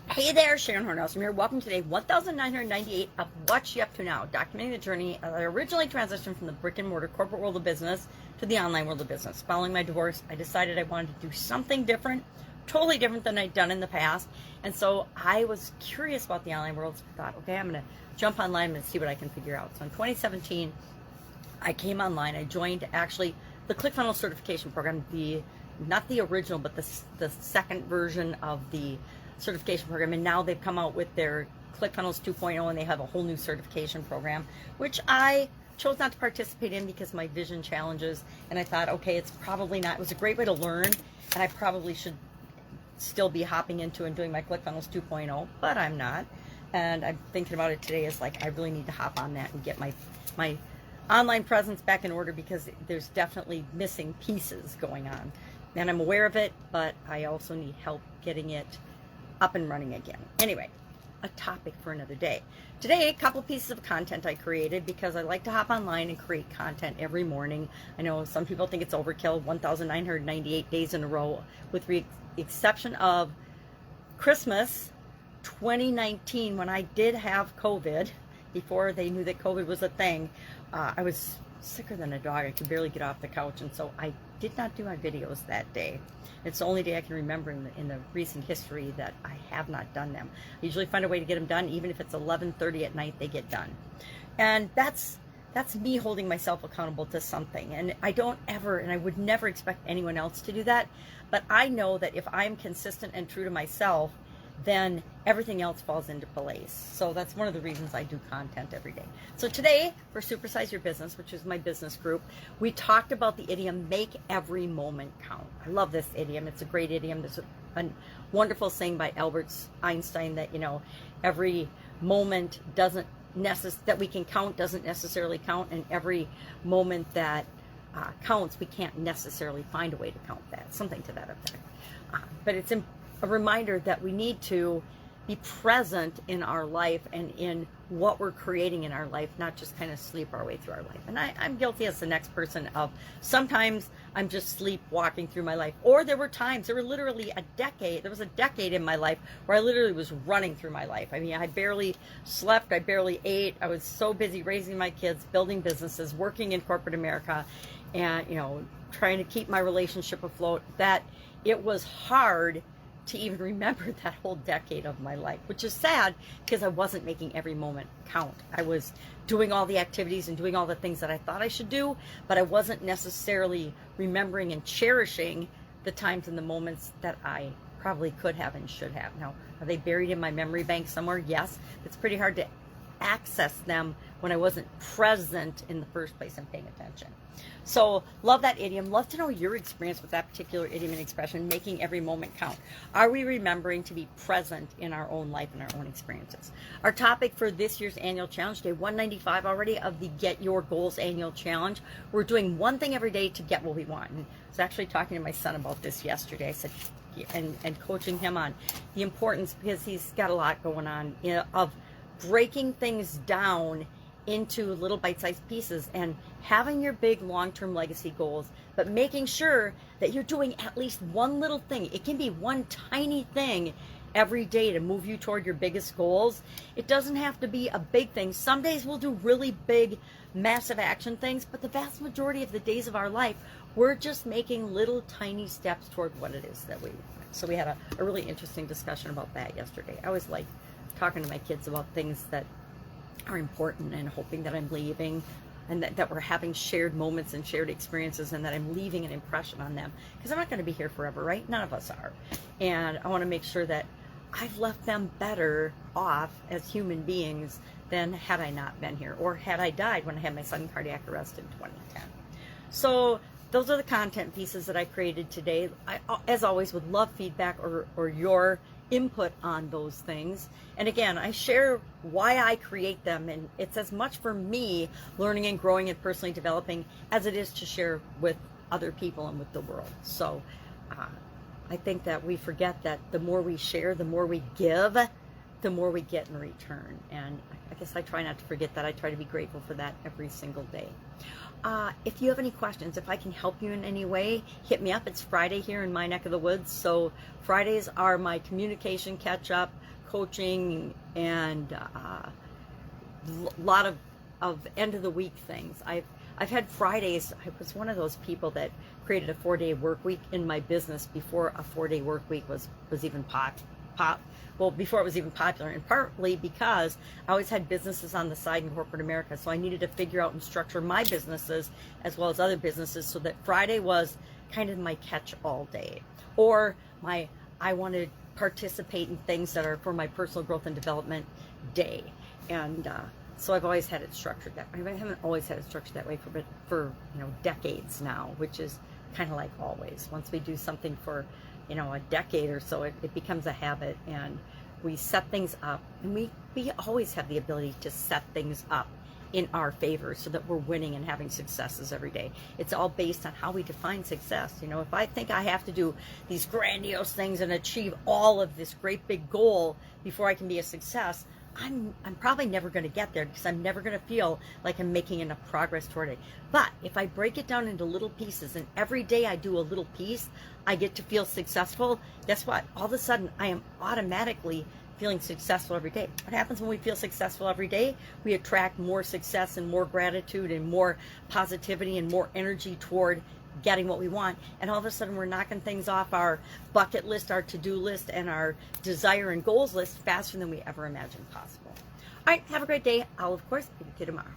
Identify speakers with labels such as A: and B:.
A: Hey there, Horne-Ellstrom here. Welcome to day 1998 of What You Up To Now, documenting the journey I originally transitioned from the brick and mortar corporate world of business to the online world of business. Following my divorce, I decided I wanted to do something different, totally different than I'd done in the past. And so I was curious about the online world, so I thought, okay, I'm going to jump online and see what I can figure out. So in 2017, I came online. I joined actually the ClickFunnels certification program, not the original, but the second version of the certification program, and now they've come out with their ClickFunnels 2.0 and they have a whole new certification program, which I chose not to participate in because my vision challenges, and I thought, okay, it's probably not, it was a great way to learn, and I probably should still be hopping into and doing my ClickFunnels 2.0, but I'm not, and I'm thinking about it today as like, I really need to hop on that and get my online presence back in order, because there's definitely missing pieces going on, and I'm aware of it, but I also need help getting it up and running again. Anyway, a topic for another day. Today, a couple pieces of content I created because I like to hop online and create content every morning. I know some people think it's overkill, 1,998 days in a row, with the exception of Christmas 2019, when I did have COVID, before they knew that COVID was a thing. I was sicker than a dog. I could barely get off the couch, and so I did not do my videos that day. It's the only day I can remember in the recent history that I have not done them. I usually find a way to get them done, even if it's 11:30 at night, they get done. And that's me holding myself accountable to something. And I don't ever, and I would never expect anyone else to do that, but I know that if I'm consistent and true to myself, then everything else falls into place. So that's one of the reasons I do content every day. So today, for Supersize Your Business, which is my business group, we talked about the idiom, make every moment count. I love this idiom. It's a great idiom. There's a wonderful saying by Albert Einstein that, every moment that we can count doesn't necessarily count, and every moment that counts, we can't necessarily find a way to count that. Something to that effect. But it's a reminder that we need to be present in our life and in what we're creating in our life, not just kind of sleep our way through our life. And I'm guilty as the next person of sometimes I'm just sleepwalking through my life. Or there were literally there was a decade in my life where I literally was running through my life. I mean, I barely slept, I barely ate. I was so busy raising my kids, building businesses, working in corporate America, and, trying to keep my relationship afloat, that it was hard to even remember that whole decade of my life, which is sad because I wasn't making every moment count. I was doing all the activities and doing all the things that I thought I should do, but I wasn't necessarily remembering and cherishing the times and the moments that I probably could have and should have. Now, are they buried in my memory bank somewhere? Yes. It's pretty hard to access them when I wasn't present in the first place and paying attention. So love that idiom. Love to know your experience with that particular idiom and expression, making every moment count. Are we remembering to be present in our own life and our own experiences? Our topic for this year's annual challenge, day 195 already of the Get Your Goals annual challenge. We're doing one thing every day to get what we want. And I was actually talking to my son about this yesterday. I said, and coaching him on the importance, because he's got a lot going on, of breaking things down into little bite-sized pieces and having your big long-term legacy goals, but making sure that you're doing at least one little thing. It can be one tiny thing every day to move you toward your biggest goals. It doesn't have to be a big thing. Some days we'll do really big, massive action things, but the vast majority of the days of our life, we're just making little tiny steps toward what it is that we want. So we had a really interesting discussion about that yesterday. I always like talking to my kids about things that are important and hoping that I'm leaving, and that we're having shared moments and shared experiences, and that I'm leaving an impression on them, because I'm not going to be here forever, right? None of us are. And I want to make sure that I've left them better off as human beings than had I not been here, or had I died when I had my sudden cardiac arrest in 2010. So those are the content pieces that I created today. I, as always, would love feedback or your input on those things. And again, I share why I create them, and it's as much for me learning and growing and personally developing as it is to share with other people and with the world. So I think that we forget that the more we share, the more we give, the more we get in return. And I guess I try not to forget that. I try to be grateful for that every single day. If you have any questions, if I can help you in any way, hit me up. It's Friday here in my neck of the woods. So Fridays are my communication catch-up, coaching and a lot of end of the week things. I've had Fridays. I was one of those people that created a 4-day work week in my business before a 4-day work week was even before it was even popular, and partly because I always had businesses on the side in corporate America, so I needed to figure out and structure my businesses as well as other businesses so that Friday was kind of my catch-all day, or I want to participate in things that are for my personal growth and development day. And so I've always had it structured that way. I haven't always had it structured that way for decades now, which is kind of like always. Once we do something for a decade or so, it becomes a habit, and we set things up, and we always have the ability to set things up in our favor so that we're winning and having successes every day. It's all based on how we define success. If I think I have to do these grandiose things and achieve all of this great big goal before I can be a success, I'm probably never going to get there, because I'm never going to feel like I'm making enough progress toward it. But if I break it down into little pieces, and every day I do a little piece, I get to feel successful. Guess what? All of a sudden, I am automatically feeling successful every day. What happens when we feel successful every day? We attract more success and more gratitude and more positivity and more energy toward getting what we want, and all of a sudden we're knocking things off our bucket list, our to-do list, and our desire and goals list faster than we ever imagined possible. All right, have a great day. I'll, of course, be with you tomorrow.